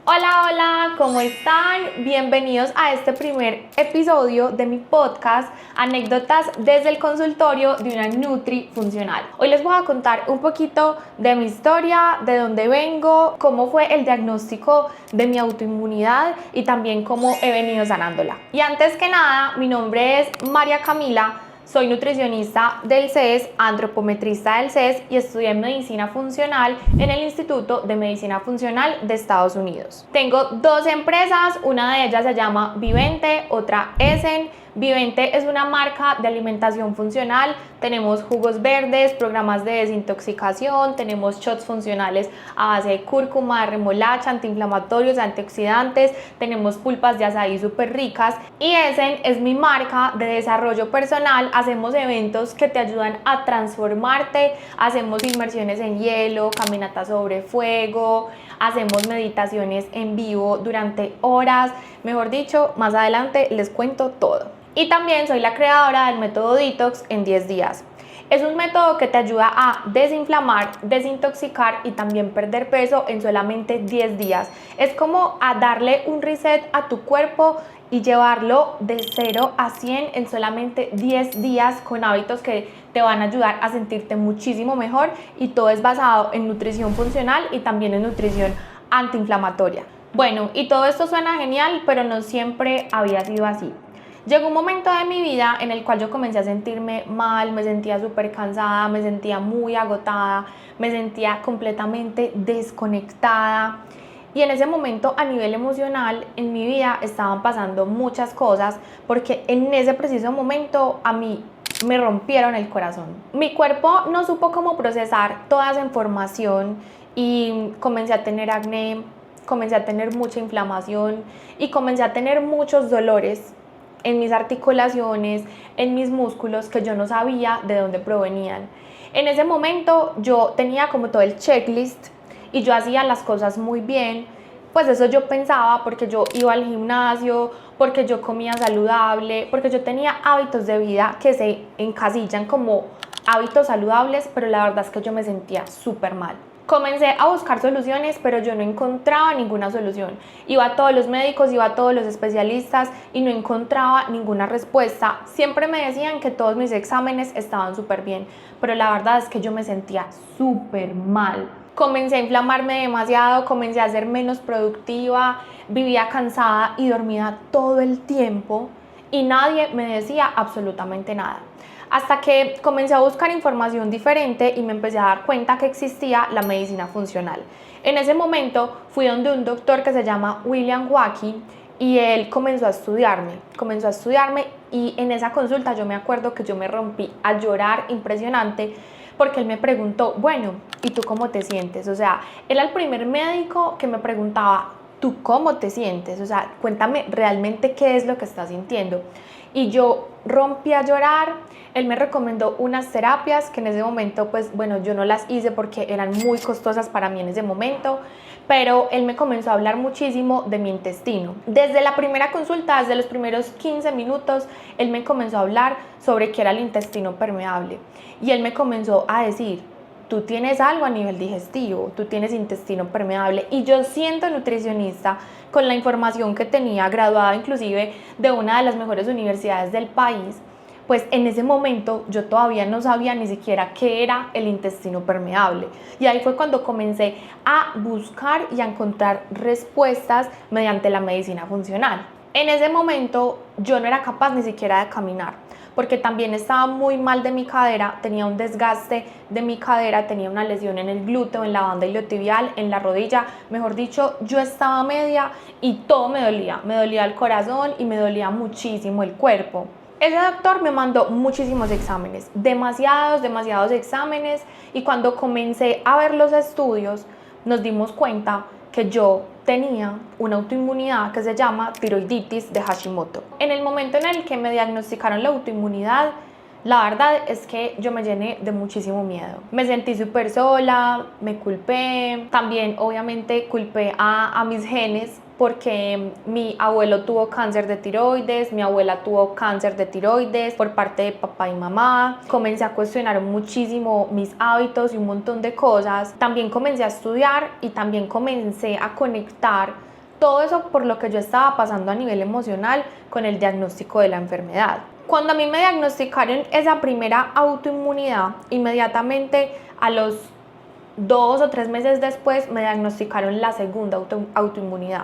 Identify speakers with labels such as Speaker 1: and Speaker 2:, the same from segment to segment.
Speaker 1: Hola, hola, ¿cómo están? Bienvenidos a este primer episodio de mi podcast Anécdotas desde el consultorio de una Nutri funcional. Hoy les voy a contar un poquito de mi historia, de dónde vengo, cómo fue el diagnóstico de mi autoinmunidad y también cómo he venido sanándola. Y antes que nada, mi nombre es María Camila. Soy nutricionista del CES, antropometrista del CES y estudié medicina funcional en el Instituto de Medicina Funcional de Estados Unidos. Tengo dos empresas, una de ellas se llama Vivente, otra Essen. Vivente es una marca de alimentación funcional, tenemos jugos verdes, programas de desintoxicación, tenemos shots funcionales a base de cúrcuma, remolacha, antiinflamatorios, antioxidantes, tenemos pulpas de azaí súper ricas. Y Essen es mi marca de desarrollo personal, hacemos eventos que te ayudan a transformarte, hacemos inmersiones en hielo, caminatas sobre fuego, hacemos meditaciones en vivo durante horas, mejor dicho, más adelante les cuento todo. Y también soy la creadora del método Detox en 10 días. Es un método que te ayuda a desinflamar, desintoxicar y también perder peso en solamente 10 días. Es como a darle un reset a tu cuerpo y llevarlo de 0 a 100 en solamente 10 días con hábitos que te van a ayudar a sentirte muchísimo mejor, y todo es basado en nutrición funcional y también en nutrición antiinflamatoria. Bueno, y todo esto suena genial, pero no siempre había sido así. Llegó un momento de mi vida en el cual yo comencé a sentirme mal, me sentía súper cansada, me sentía muy agotada, me sentía completamente desconectada. Y en ese momento, a nivel emocional, en mi vida estaban pasando muchas cosas, porque en ese preciso momento a mí me rompieron el corazón. Mi cuerpo no supo cómo procesar toda esa información y comencé a tener acné, comencé a tener mucha inflamación y comencé a tener muchos dolores en mis articulaciones, en mis músculos, que yo no sabía de dónde provenían. En ese momento yo tenía como todo el checklist y yo hacía las cosas muy bien, pues eso yo pensaba, porque yo iba al gimnasio, porque yo comía saludable, porque yo tenía hábitos de vida que se encasillan como hábitos saludables, pero la verdad es que yo me sentía súper mal. Comencé a buscar soluciones, pero yo no encontraba ninguna solución. Iba a todos los médicos, iba a todos los especialistas y no encontraba ninguna respuesta. Siempre me decían que todos mis exámenes estaban súper bien, pero la verdad es que yo me sentía súper mal. Comencé a inflamarme demasiado, comencé a ser menos productiva, vivía cansada y dormida todo el tiempo y nadie me decía absolutamente nada. Hasta que comencé a buscar información diferente y me empecé a dar cuenta que existía la medicina funcional. En ese momento fui donde un doctor que se llama William Wacky y él comenzó a estudiarme y en esa consulta yo me acuerdo que yo me rompí a llorar impresionante, porque él me preguntó, bueno, ¿y tú cómo te sientes? O sea, él era el primer médico que me preguntaba, ¿tú cómo te sientes? O sea, cuéntame realmente qué es lo que estás sintiendo. Y yo rompí a llorar. Él me recomendó unas terapias que en ese momento, pues bueno, yo no las hice porque eran muy costosas para mí en ese momento, pero él me comenzó a hablar muchísimo de mi intestino. Desde la primera consulta, desde los primeros 15 minutos, él me comenzó a hablar sobre qué era el intestino permeable. Y él me comenzó a decir, tú tienes algo a nivel digestivo, tú tienes intestino permeable. Y yo, siendo nutricionista, con la información que tenía, graduada inclusive de una de las mejores universidades del país, pues en ese momento yo todavía no sabía ni siquiera qué era el intestino permeable. Y ahí fue cuando comencé a buscar y a encontrar respuestas mediante la medicina funcional. En ese momento yo no era capaz ni siquiera de caminar, porque también estaba muy mal de mi cadera, tenía un desgaste de mi cadera, tenía una lesión en el glúteo, en la banda iliotibial, en la rodilla, mejor dicho, yo estaba media y todo me dolía el corazón y me dolía muchísimo el cuerpo. Ese doctor me mandó muchísimos exámenes, demasiados exámenes, y cuando comencé a ver los estudios nos dimos cuenta que yo tenía una autoinmunidad que se llama tiroiditis de Hashimoto. En el momento en el que me diagnosticaron la autoinmunidad, la verdad es que yo me llené de muchísimo miedo. Me sentí súper sola, me culpé, también obviamente culpé a mis genes, porque mi abuelo tuvo cáncer de tiroides, mi abuela tuvo cáncer de tiroides por parte de papá y mamá. Comencé a cuestionar muchísimo mis hábitos y un montón de cosas. También comencé a estudiar y también comencé a conectar Todo eso por lo que yo estaba pasando a nivel emocional con el diagnóstico de la enfermedad. Cuando a mí me diagnosticaron esa primera autoinmunidad, inmediatamente a los 2 o 3 meses después me diagnosticaron la segunda autoinmunidad.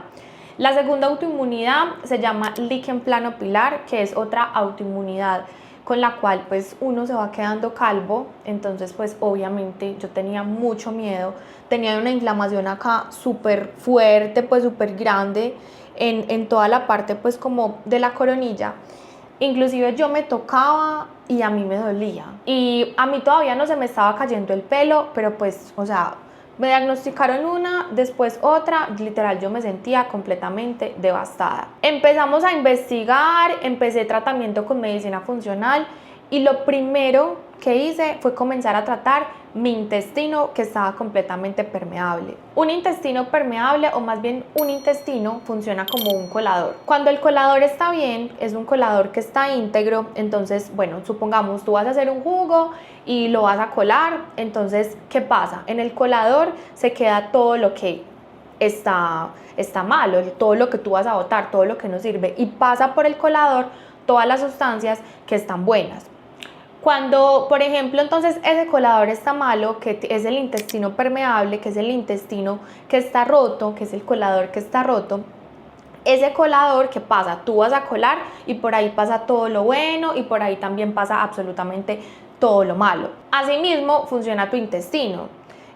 Speaker 1: La segunda autoinmunidad se llama líquen planopilar, que es otra autoinmunidad con la cual pues uno se va quedando calvo. Entonces pues obviamente yo tenía mucho miedo, tenía una inflamación acá súper fuerte, pues súper grande en toda la parte pues como de la coronilla. Inclusive yo me tocaba y a mí me dolía. Y a mí todavía no se me estaba cayendo el pelo, pero pues, o sea, me diagnosticaron una, después otra, literal yo me sentía completamente devastada. Empezamos a investigar, empecé tratamiento con medicina funcional y lo primero que hice fue comenzar a tratar mi intestino, que estaba completamente permeable. Un intestino permeable, o más bien un intestino, funciona como un colador. Cuando el colador está bien, es un colador que está íntegro. Entonces, bueno, supongamos tú vas a hacer un jugo y lo vas a colar. Entonces, ¿qué pasa? En el colador se queda todo lo que está malo, todo lo que tú vas a botar, todo lo que no sirve, y pasa por el colador todas las sustancias que están buenas. Cuando, por ejemplo, entonces ese colador está malo, que es el intestino permeable, que es el intestino que está roto, que es el colador que está roto, ese colador, ¿qué pasa? Tú vas a colar y por ahí pasa todo lo bueno y por ahí también pasa absolutamente todo lo malo. Asimismo, funciona tu intestino.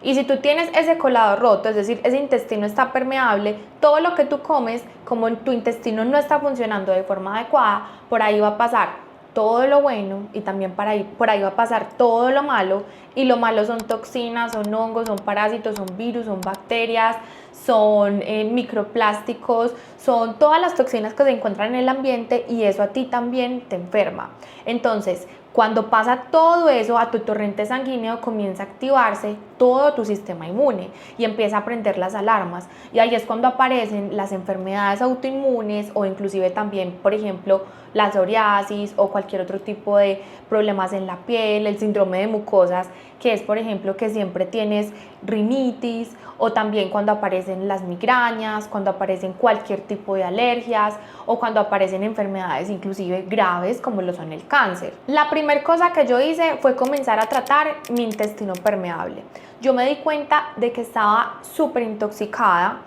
Speaker 1: Y si tú tienes ese colador roto, es decir, ese intestino está permeable, todo lo que tú comes, como tu intestino no está funcionando de forma adecuada, por ahí va a pasar todo lo bueno y también por ahí va a pasar todo lo malo. Y lo malo son toxinas, son hongos, son parásitos, son virus, son bacterias, son microplásticos, son todas las toxinas que se encuentran en el ambiente, y eso a ti también te enferma. Entonces, cuando pasa todo eso, a tu torrente sanguíneo comienza a activarse todo tu sistema inmune y empieza a prender las alarmas. Y ahí es cuando aparecen las enfermedades autoinmunes, o inclusive también, por ejemplo, la psoriasis o cualquier otro tipo de problemas en la piel, el síndrome de mucosas, que es, por ejemplo, que siempre tienes rinitis, o también cuando aparecen las migrañas, cuando aparecen cualquier tipo de alergias, o cuando aparecen enfermedades inclusive graves como lo son el cáncer. La primera cosa que yo hice fue comenzar a tratar mi intestino permeable. Yo me di cuenta de que estaba súper intoxicada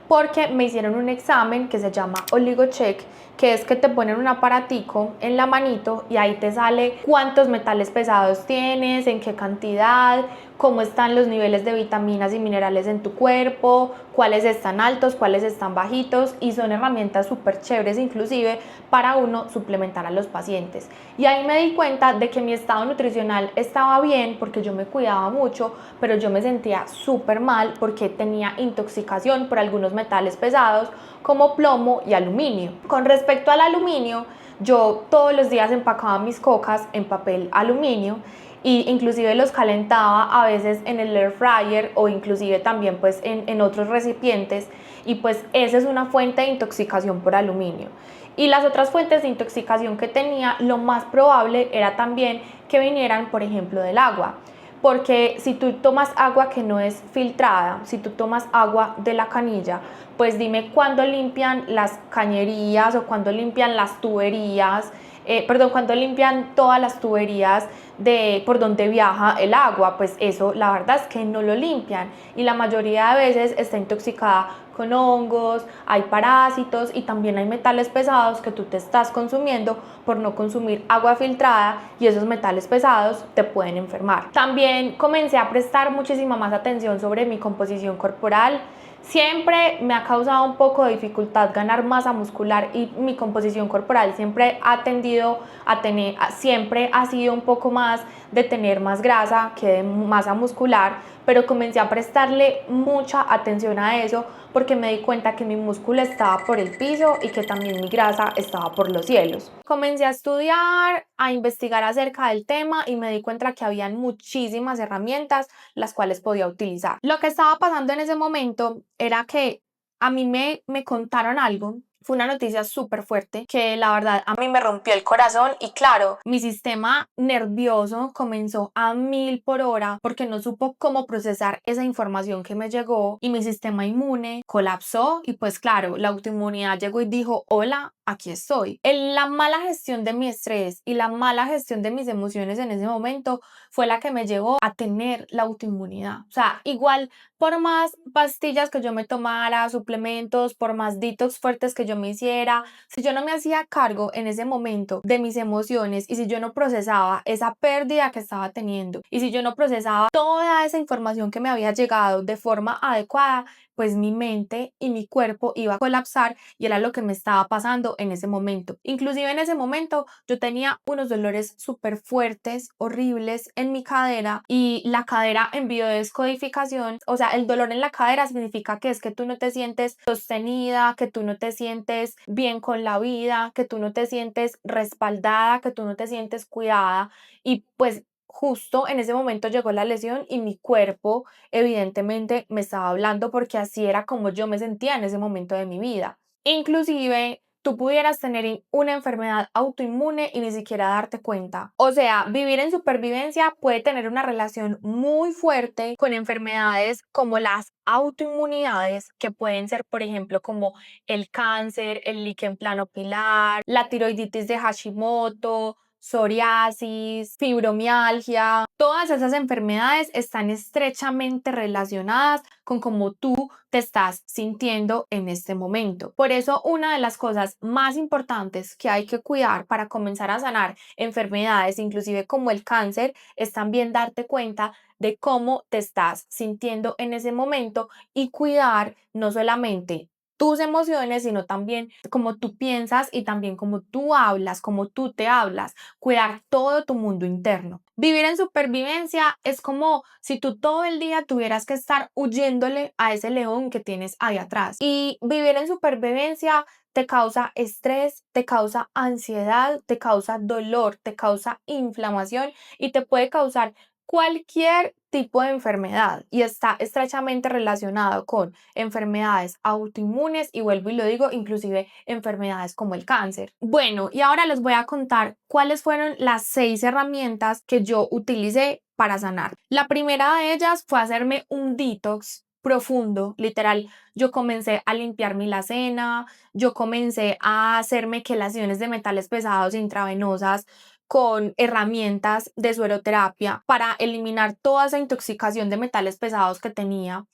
Speaker 1: porque me hicieron un examen que se llama OligoCheck, que es que te ponen un aparatico en la manito y ahí te sale cuántos metales pesados tienes, en qué cantidad, cómo están los niveles de vitaminas y minerales en tu cuerpo, cuáles están altos, cuáles están bajitos, y son herramientas súper chéveres inclusive para uno suplementar a los pacientes. Y ahí me di cuenta de que mi estado nutricional estaba bien porque yo me cuidaba mucho, pero yo me sentía súper mal porque tenía intoxicación por algunos metales pesados como plomo y aluminio. Con respecto al aluminio, yo todos los días empacaba mis cocas en papel aluminio, y inclusive los calentaba a veces en el air fryer, o inclusive también pues en otros recipientes, y pues esa es una fuente de intoxicación por aluminio. Y las otras fuentes de intoxicación que tenía, lo más probable era también que vinieran, por ejemplo, del agua. Porque si tú tomas agua que no es filtrada, si tú tomas agua de la canilla, pues dime cuándo limpian las cañerías o cuándo limpian las tuberías, cuándo limpian todas las tuberías de por donde viaja el agua. Pues eso la verdad es que no lo limpian, y la mayoría de veces está intoxicada con hongos, hay parásitos y también hay metales pesados que tú te estás consumiendo por no consumir agua filtrada, y esos metales pesados te pueden enfermar. También comencé a prestar muchísima más atención sobre mi composición corporal. Siempre me ha causado un poco de dificultad ganar masa muscular, y mi composición corporal siempre ha tendido a tener, siempre ha sido un poco más de tener más grasa que de masa muscular, pero comencé a prestarle mucha atención a eso porque me di cuenta que mi músculo estaba por el piso y que también mi grasa estaba por los cielos. Comencé a estudiar, a investigar acerca del tema, y me di cuenta que habían muchísimas herramientas las cuales podía utilizar. Lo que estaba pasando en ese momento era que a mí me contaron algo fue una noticia súper fuerte que la verdad a mí me rompió el corazón y claro, mi sistema nervioso comenzó a 1000 por hora porque no supo cómo procesar esa información que me llegó y mi sistema inmune colapsó y pues claro, la autoinmunidad llegó y dijo, hola, aquí estoy. En la mala gestión de mi estrés y la mala gestión de mis emociones en ese momento fue la que me llevó a tener la autoinmunidad. O sea, igual por más pastillas que yo me tomara, suplementos, por más detox fuertes que yo me hiciera, si yo no me hacía cargo en ese momento de mis emociones y si yo no procesaba esa pérdida que estaba teniendo y si yo no procesaba toda esa información que me había llegado de forma adecuada, pues mi mente y mi cuerpo iba a colapsar y era lo que me estaba pasando en ese momento. Inclusive en ese momento yo tenía unos dolores súper fuertes, horribles en mi cadera y la cadera en biodescodificación, o sea, el dolor en la cadera significa que es que tú no te sientes sostenida, que tú no te sientes bien con la vida, que tú no te sientes respaldada, que tú no te sientes cuidada y pues justo en ese momento llegó la lesión y mi cuerpo evidentemente me estaba hablando porque así era como yo me sentía en ese momento de mi vida. Inclusive, tú pudieras tener una enfermedad autoinmune y ni siquiera darte cuenta. O sea, vivir en supervivencia puede tener una relación muy fuerte con enfermedades como las autoinmunidades, que pueden ser, por ejemplo, como el cáncer, el líquen planopilar, la tiroiditis de Hashimoto, psoriasis, fibromialgia. Todas esas enfermedades están estrechamente relacionadas con cómo tú te estás sintiendo en este momento. Por eso, una de las cosas más importantes que hay que cuidar para comenzar a sanar enfermedades, inclusive como el cáncer, es también darte cuenta de cómo te estás sintiendo en ese momento y cuidar no solamente tus emociones, sino también cómo tú piensas y también cómo tú hablas, cómo tú te hablas, cuidar todo tu mundo interno. Vivir en supervivencia es como si tú todo el día tuvieras que estar huyéndole a ese león que tienes ahí atrás. Y vivir en supervivencia te causa estrés, te causa ansiedad, te causa dolor, te causa inflamación y te puede causar cualquier tipo de enfermedad y está estrechamente relacionado con enfermedades autoinmunes y vuelvo y lo digo, inclusive enfermedades como el cáncer. Bueno, y ahora les voy a contar cuáles fueron las 6 herramientas que yo utilicé para sanar. La primera de ellas fue hacerme un detox profundo, literal. Yo comencé a limpiarme la cena, yo comencé a hacerme quelaciones de metales pesados intravenosas con herramientas de sueroterapia para eliminar toda esa intoxicación de metales pesados que tenía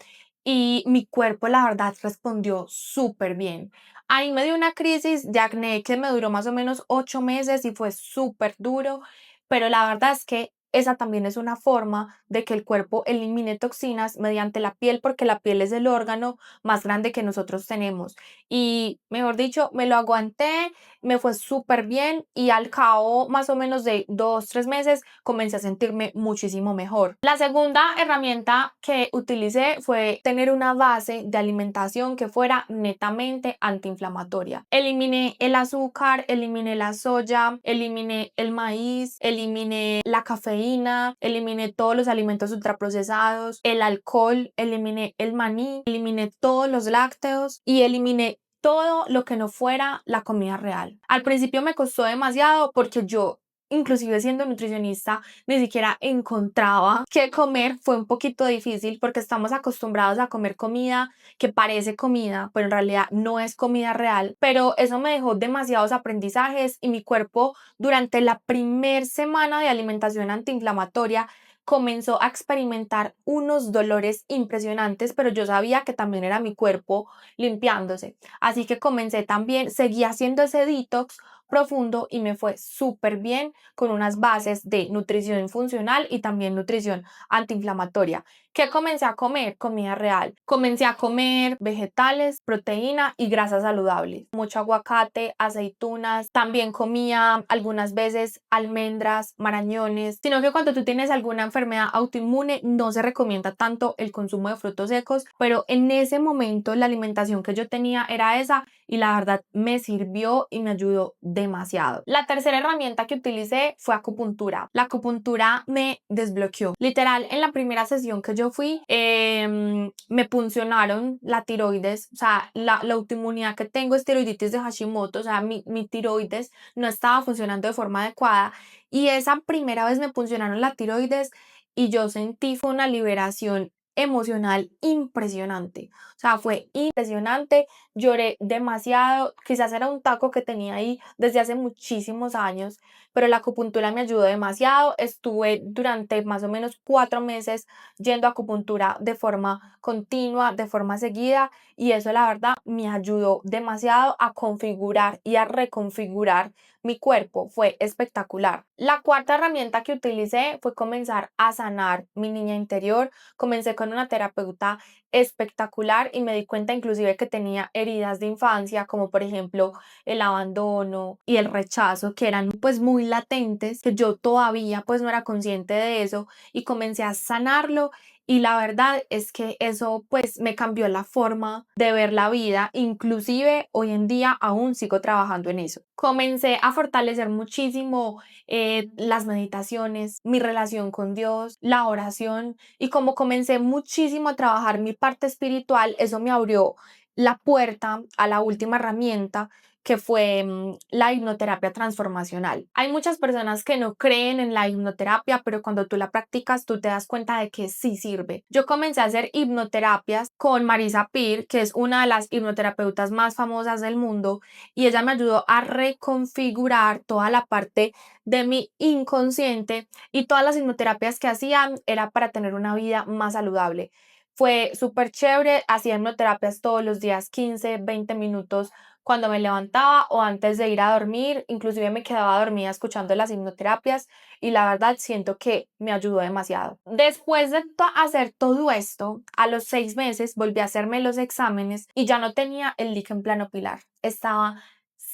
Speaker 1: y mi cuerpo la verdad respondió súper bien. Ahí me dio una crisis de acné que me duró más o menos 8 meses y fue súper duro, pero la verdad es que esa también es una forma de que el cuerpo elimine toxinas mediante la piel porque la piel es el órgano más grande que nosotros tenemos y mejor dicho me lo aguanté, me fue súper bien y al cabo más o menos de 2, 3 meses comencé a sentirme muchísimo mejor. La segunda herramienta que utilicé fue tener una base de alimentación que fuera netamente antiinflamatoria. Eliminé el azúcar, eliminé la soya, eliminé el maíz, eliminé la cafeína, eliminé todos los alimentos ultraprocesados, el alcohol, eliminé el maní, eliminé todos los lácteos y eliminé todo lo que no fuera la comida real. Al principio me costó demasiado porque yo, inclusive siendo nutricionista, ni siquiera encontraba qué comer. Fue un poquito difícil porque estamos acostumbrados a comer comida que parece comida, pero en realidad no es comida real. Pero eso me dejó demasiados aprendizajes y mi cuerpo durante la primer semana de alimentación antiinflamatoria comenzó a experimentar unos dolores impresionantes, pero yo sabía que también era mi cuerpo limpiándose. Así que comencé también, seguí haciendo ese detox profundo y me fue súper bien con unas bases de nutrición funcional y también nutrición antiinflamatoria. ¿Qué comencé a comer? Comida real. Comencé a comer vegetales, proteína y grasas saludables. Mucho aguacate, aceitunas. También comía algunas veces almendras, marañones. Sino que cuando tú tienes alguna enfermedad autoinmune no se recomienda tanto el consumo de frutos secos, pero en ese momento la alimentación que yo tenía era esa y la verdad me sirvió y me ayudó demasiado. La tercera herramienta que utilicé fue acupuntura. La acupuntura me desbloqueó. Literal, en la primera sesión que yo fui, me puncionaron la tiroides, o sea, la autoinmunidad que tengo es tiroiditis de Hashimoto, o sea, mi tiroides no estaba funcionando de forma adecuada y esa primera vez me puncionaron la tiroides y yo sentí fue una liberación emocional impresionante, o sea, fue impresionante, lloré demasiado, quizás era un taco que tenía ahí desde hace muchísimos años, pero la acupuntura me ayudó demasiado, estuve durante más o menos 4 meses yendo a acupuntura de forma continua, de forma seguida y eso la verdad me ayudó demasiado a configurar y a reconfigurar mi cuerpo, fue espectacular. La cuarta herramienta que utilicé fue comenzar a sanar mi niña interior. Comencé con una terapeuta espectacular y me di cuenta inclusive que tenía heridas de infancia, como por ejemplo el abandono y el rechazo, que eran pues muy latentes, que yo todavía pues no era consciente de eso y comencé a sanarlo. Y la verdad es que eso pues me cambió la forma de ver la vida, inclusive hoy en día aún sigo trabajando en eso. Comencé a fortalecer muchísimo las meditaciones, mi relación con Dios, la oración y como comencé muchísimo a trabajar mi parte espiritual, eso me abrió la puerta a la última herramienta que fue la hipnoterapia transformacional. Hay muchas personas que no creen en la hipnoterapia, pero cuando tú la practicas, tú te das cuenta de que sí sirve. Yo comencé a hacer hipnoterapias con Marisa Peer, que es una de las hipnoterapeutas más famosas del mundo, y ella me ayudó a reconfigurar toda la parte de mi inconsciente y todas las hipnoterapias que hacían era para tener una vida más saludable. Fue súper chévere, hacía hipnoterapias todos los días, 15, 20 minutos cuando me levantaba o antes de ir a dormir, inclusive me quedaba dormida escuchando las hipnoterapias y la verdad siento que me ayudó demasiado. Después de hacer todo esto, a los 6 meses volví a hacerme los exámenes y ya no tenía el líquen plano pilar. Estaba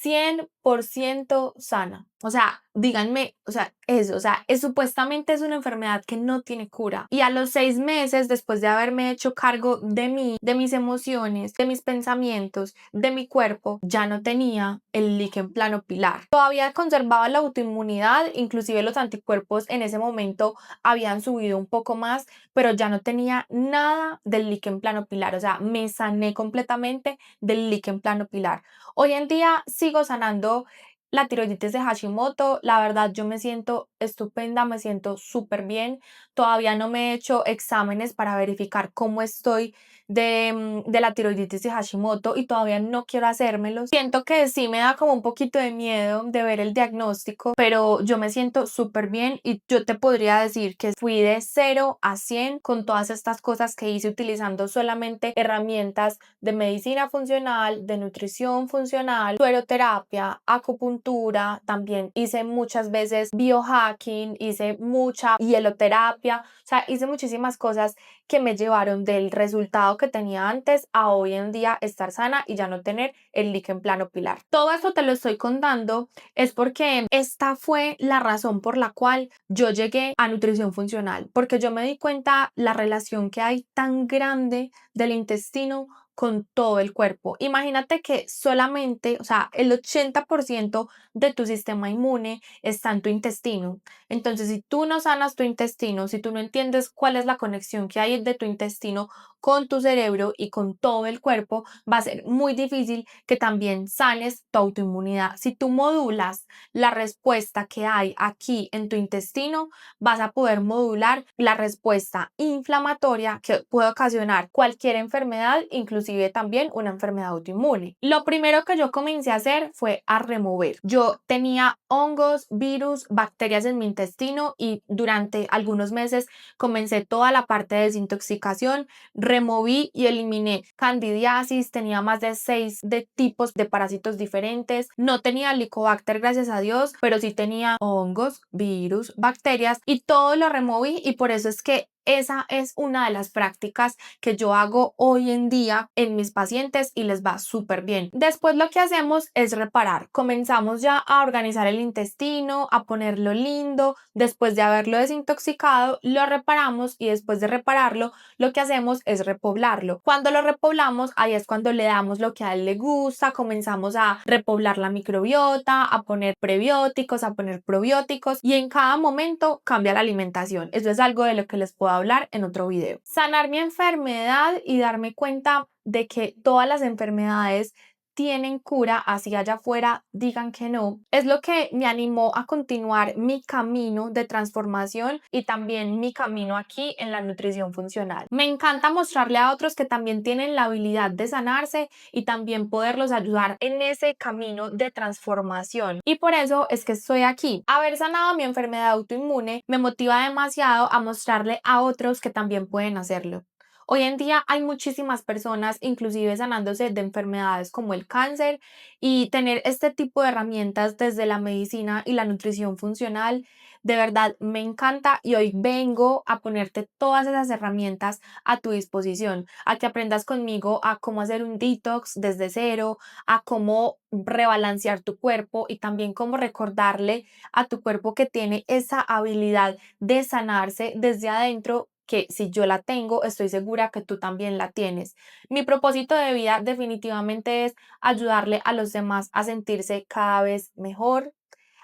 Speaker 1: 100% sana. O sea, díganme, o sea, eso, o sea, supuestamente es una enfermedad que no tiene cura. Y a los 6 meses, después de haberme hecho cargo de mí, de mis emociones, de mis pensamientos, de mi cuerpo, ya no tenía el líquen plano pilar. Todavía conservaba la autoinmunidad, inclusive los anticuerpos en ese momento habían subido un poco más, pero ya no tenía nada del líquen plano pilar. O sea, me sané completamente del líquen plano pilar. Hoy en día sigo sanando la tiroiditis de Hashimoto. La verdad, yo me siento estupenda, me siento súper bien. Todavía no me he hecho exámenes para verificar cómo estoy de la tiroiditis de Hashimoto y todavía no quiero hacérmelos. Siento que sí me da como un poquito de miedo de ver el diagnóstico, pero yo me siento súper bien y yo te podría decir que fui de 0 a 100 con todas estas cosas que hice utilizando solamente herramientas de medicina funcional, de nutrición funcional, sueroterapia, acupuntura, también hice muchas veces biohacking, hice mucha hieloterapia, o sea, hice muchísimas cosas que me llevaron del resultado que tenía antes a hoy en día estar sana y ya no tener el líquen plano pilar. Todo esto te lo estoy contando es porque esta fue la razón por la cual yo llegué a nutrición funcional, porque yo me di cuenta la relación que hay tan grande del intestino con todo el cuerpo. Imagínate que solamente, o sea, el 80% de tu sistema inmune está en tu intestino. Entonces, si tú no sanas tu intestino, si tú no entiendes cuál es la conexión que hay de tu intestino con tu cerebro y con todo el cuerpo, va a ser muy difícil que también sanes tu autoinmunidad. Si tú modulas la respuesta que hay aquí en tu intestino, vas a poder modular la respuesta inflamatoria que puede ocasionar cualquier enfermedad, inclusive también una enfermedad autoinmune. Lo primero que yo comencé a hacer fue a remover. Yo tenía hongos, virus, bacterias en mi intestino y durante algunos meses comencé toda la parte de desintoxicación, removí y eliminé candidiasis, tenía más de 6 de tipos de parásitos diferentes, no tenía helicobacter gracias a Dios, pero sí tenía hongos, virus, bacterias y todo lo removí y por eso es que esa es una de las prácticas que yo hago hoy en día en mis pacientes y les va súper bien. Después lo que hacemos es reparar. Comenzamos ya a organizar el intestino, a ponerlo lindo. Después de haberlo desintoxicado, lo reparamos y después de repararlo, lo que hacemos es repoblarlo. Cuando lo repoblamos, ahí es cuando le damos lo que a él le gusta, comenzamos a repoblar la microbiota, a poner prebióticos, a poner probióticos y en cada momento cambia la alimentación. Eso es algo de lo que les puedo hablar en otro video. Sanar mi enfermedad y darme cuenta de que todas las enfermedades tienen cura, así allá afuera digan que no, es lo que me animó a continuar mi camino de transformación y también mi camino aquí en la nutrición funcional. Me encanta mostrarle a otros que también tienen la habilidad de sanarse y también poderlos ayudar en ese camino de transformación. Y por eso es que estoy aquí. Haber sanado mi enfermedad autoinmune me motiva demasiado a mostrarle a otros que también pueden hacerlo. Hoy en día hay muchísimas personas, inclusive sanándose de enfermedades como el cáncer y tener este tipo de herramientas desde la medicina y la nutrición funcional, de verdad me encanta y hoy vengo a ponerte todas esas herramientas a tu disposición, a que aprendas conmigo a cómo hacer un detox desde cero, a cómo rebalancear tu cuerpo y también cómo recordarle a tu cuerpo que tiene esa habilidad de sanarse desde adentro, que si yo la tengo, estoy segura que tú también la tienes. Mi propósito de vida definitivamente es ayudarle a los demás a sentirse cada vez mejor,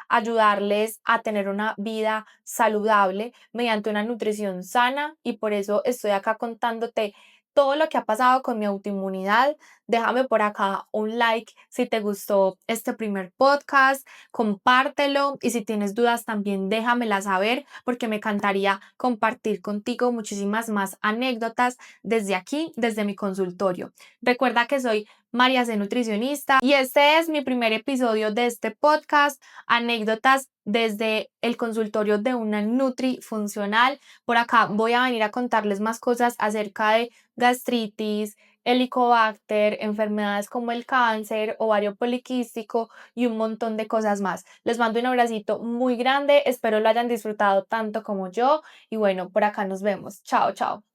Speaker 1: ayudarles a tener una vida saludable mediante una nutrición sana y por eso estoy acá contándote todo lo que ha pasado con mi autoinmunidad. Déjame por acá un like si te gustó este primer podcast, compártelo y si tienes dudas también déjamela saber porque me encantaría compartir contigo muchísimas más anécdotas desde aquí, desde mi consultorio. Recuerda que soy María C. Nutricionista y este es mi primer episodio de este podcast, anécdotas desde el consultorio de una Nutri funcional. Por acá voy a venir a contarles más cosas acerca de gastritis, helicobacter, enfermedades como el cáncer, ovario poliquístico y un montón de cosas más. Les mando un abracito muy grande, espero lo hayan disfrutado tanto como yo y bueno, por acá nos vemos. Chao, chao.